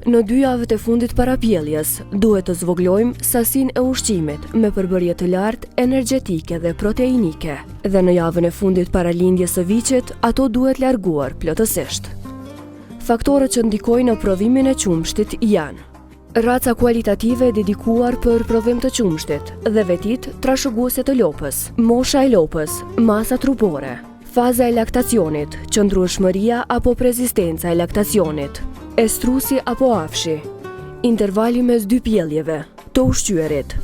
Në 2 javët e fundit para pjelljes, duhet të zvogëlojmë sasinë e ushqimit me përbërje të lartë energjetike dhe proteinike. Dhe në javën e fundit para lindjes së viçit, ato duhet larguar plotësisht. Faktorët që ndikojnë në prodhimin e qumshtit janë: raca kualitative dedikuar për prodhim të qumshtit dhe vetit trashëguese të lopës, mosha e lopës, masa trupore, faza e laktacionit, qëndrueshmëria apo prezistenca e laktacionit, estrusi apo afshi, intervali mes 2 pjelljeve, të ushqyerit,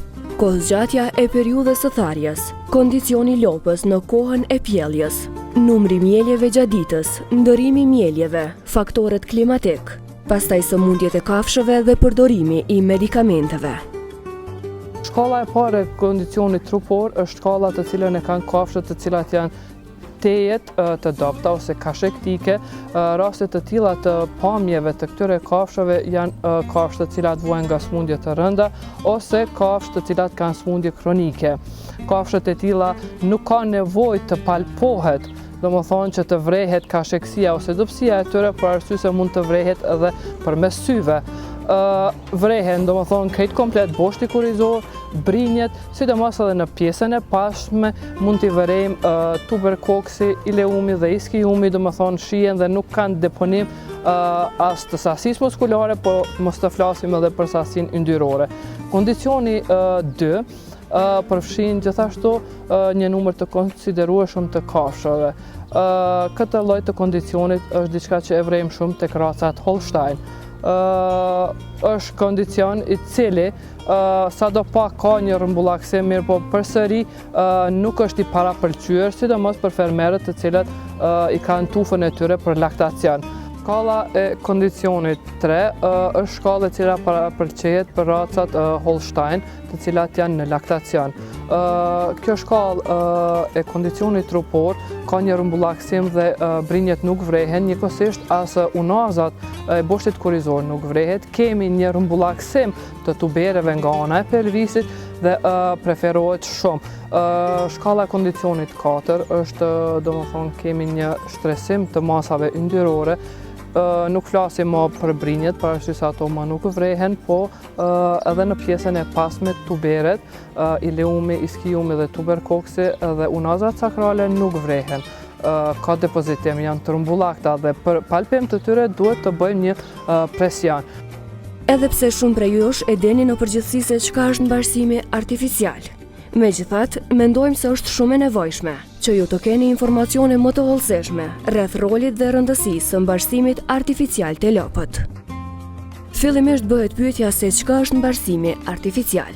kohëzgjatja e periudhës së tharjes, kondicioni lopës në kohën e pjelljes, numri mjeljeve gjatë ditës, ndërimi mjeljeve, faktorët klimatik, pastaj sëmundjet e kafshëve dhe përdorimi i medikamenteve. Shkalla e parë e kondicionit trupor është shkalla të cilën e kanë kafshët të cilat janë tejet të dobta ose kashektike. Raste të tilla të pamjeve të këtyre kafshëve janë kafshë të cilat vuajnë nga sëmundje të rënda ose kafshë të cilat kanë sëmundje kronike. Kafshët e tilla nuk ka nevojë të palpohet, domethënë që të vrehet kasheksia ose dobësia e tyre, për arsye se mund të vrehet edhe përmes syve. Vrehen, domethënë krejt komplet boshti kurrizor, brinjet, sidomos edhe në pjesën e pashme mund t'i vërejmë tuberkoksi, ileumi dhe iskiumi, domethënë shihen dhe nuk kanë deponim as të sasisë muskulare, po mos të flasim edhe për sasinë yndyrore. Kondicioni 2 përfshin gjithashtu një numër të konsiderueshëm të kafshëve. Këtë lloj të kondicionit është diçka që e vrejmë shumë tek racat Holstein. Është kondicion i cili sadopak ka një rrëmbullaksim, mirë po përsëri nuk është i parapëlqyer, sidomos për fermerët të cilët i kanë tufën e tyre për laktacion. Shkalla e kondicionit 3 është shkalla e cila parapëlqejet për racat Holstein, të cilat janë në laktacion. Kjo shkallë e kondicionit trupor ka një rrëmbullaksim dhe brinjet nuk vrehen, njëkohësisht as unazat e boshtit kurrizor nuk vrehet. Kemi një rrëmbullaksim të tubereve nga ana e pelvisit dhe preferohet shumë. Shkalla e kondicionit 4 është, domethënë, kemi një shtresim të masave yndyrore. Nuk flasim më për brinjet, për arsye se ato më nuk vrehen, po edhe në pjesën e pasme tuberet, ileumi, iskiumi dhe tuberkoksi dhe unazat sakrale nuk vrehen. Ka depozitim, janë të rrumbullakta dhe për palpim të tyre duhet të bëjmë një presion. Edhe pse shumë prej jush e dini në përgjithësi se çka është mbarsimi artificial. Megjithatë, mendojmë se është shumë e nevojshme që ju të keni informacione më të hollësishme rreth rolit dhe rëndësisë së mbarsimit artificial të lopët. Fillimisht bëhet pyetja se çka është mbarsimi artificial.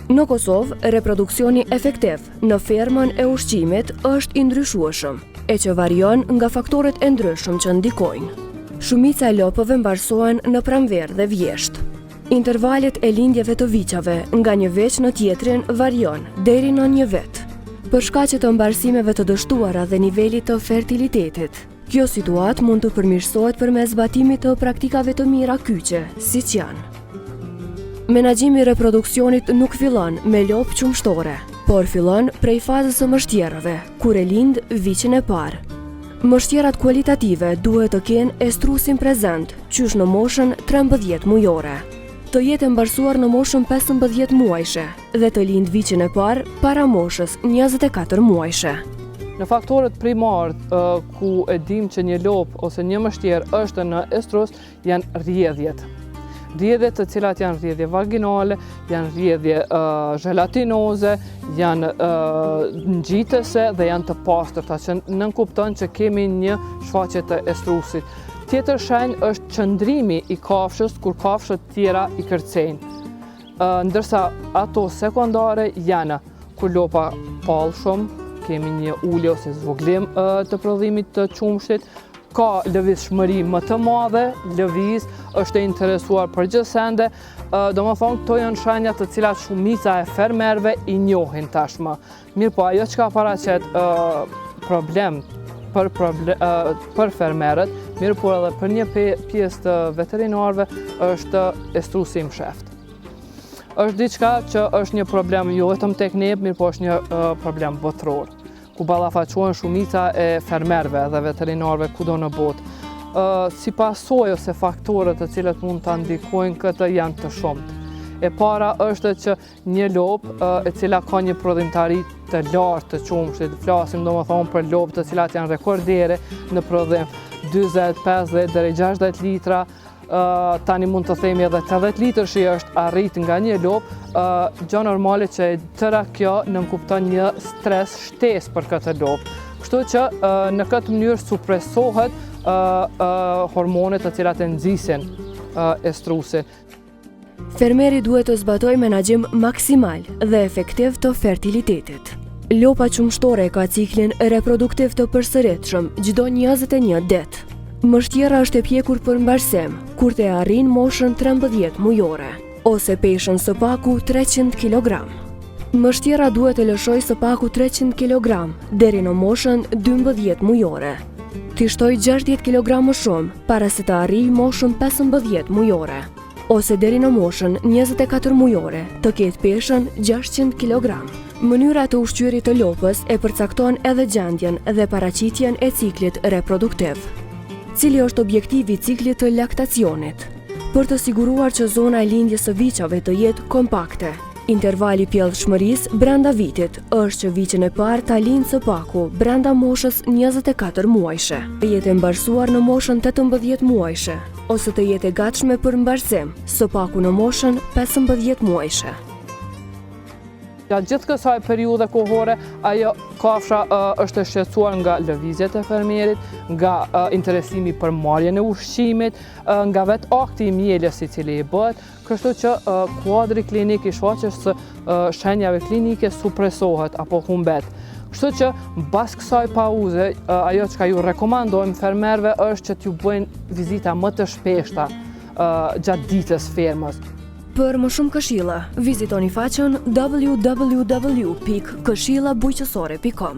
Në Kosovë, reproduksioni efektiv në fermën e ushqimit është i ndryshueshëm, e që varion nga faktorët e ndryshëm që ndikojnë. Shumica e lopëve mbarsohen në pranverë dhe vjeshtë. Intervalet e lindjeve të viçave nga një veç në tjetrin varion deri në 1 vit. Për shkaqe të mbarsimeve të dështuara dhe nivelit të fertilitetit, kjo situatë mund të përmirësohet përmes zbatimit të praktikave të mira kyçe, siç janë: menaxhimi i reproduksionit nuk fillon me lopë qumshtore, por fillon prej fazës së mështjerave, kur e lind viçin e parë. Mështjerat kualitative duhet të kenë estrusin prezent, qysh në moshën 13 mujore. Të jetë mbarsuar në moshën 15 muajshe dhe të lind viçin e parë para moshës 24 muajshe. Në faktorët primar ku e dim që një lopë ose një mështjer është në estrus janë rrjedhjet. Rrjedhjet të cilat janë rrjedhje vaginale, janë rrjedhje gelatinoze, janë ngjitëse dhe janë të pastërta, që nënkupton që kemi një shfaqje të estrusit. Tjetër shenjë është qëndrimi i kafshës kur kafshët tjera i kërcejnë. Ndërsa ato sekondare janë kur lopa pall shumë, kemi një ulje ose zvoglim të prodhimit të qumshtit, ka lëvizshmëri më të madhe, lëviz, është e interesuar për gjithsende. Domethënë, këto janë shenja të cilat shumica e fermerëve i njohin tashmë. Mirë po, ajo çka paraqet problem për fermerët, mirë po edhe për një pjesë të veterinarëve, është estrusi i msheft. Është diçka që është një problem jo vetëm tek ne, mirë po është një problem botror, ku ballafaqohen shumica e fermerëve dhe veterinarëve kudo në botë. si pasojë ose faktorët të cilët mund të ndikojnë këtë janë të shumtë. E para është që një lopë e cila ka një prodhimtari të lartë të qumshit, flasim domethënë për lopë të cilat janë rekordere në prodhim 40, 50 deri 60 litra, tani mund të themi edhe 80 litrë që është arrit nga një lopë, gjë normale që tëra kjo nënkupton një stres shtesë për këtë lopë. Kështu që në këtë mënyrë supresohet hormonet të cilat e nxisin estrusin. Fermeri duhet të zbatoj menaxhim maksimal dhe efektiv të fertilitetit. Lopa qumshtore ka ciklin reproduktiv të përsëritshëm çdo 21 det. Mështjera është e pjekur për mbarsim, kur të arrin moshën 13 mujore, ose peshën së paku 300 kg. Mështjera duhet të lëshoj së paku 300 kg deri në moshën 12 mujore. T'i shtoj 60 kg më shumë para se të arrijë moshën 15 mujore, ose deri në moshën 24 mujore të ketë peshën 600 kg. Mënyra të ushqyerit të lopës e përcakton edhe gjendjen dhe paraqitjen e ciklit reproduktiv. Cili është objektivi i ciklit të laktacionit? Për të siguruar që zona e lindjes së viçave të jetë kompakte, intervali pjellshmërisë brenda vitit është që viçën e parë ta lindë së paku brenda moshës 24 muajshe, të jetë e mbarsuar në moshën 18 muajshe, ose të jetë e gatshme për mbarsim së paku në moshën 15 muajshe. Gjatë gjithë kësaj periudhe kohore, ajo kafsha është e shqetësuar nga lëvizjet e fermerit, nga interesimi për marrjen e ushqimit, nga vetë akti i mieljes i cili i bëhet, kështu që kuadri klinik i shfaqjes së shenjave klinike supresohet apo humbet. Kështu që mbas kësaj pauze, ajo që ju rekomandojmë fermerëve është që t'ju bëjnë vizita më të shpeshta gjatë ditës fermës. Për më shumë këshilla, vizitoni faqen www.këshillabujqësore.com.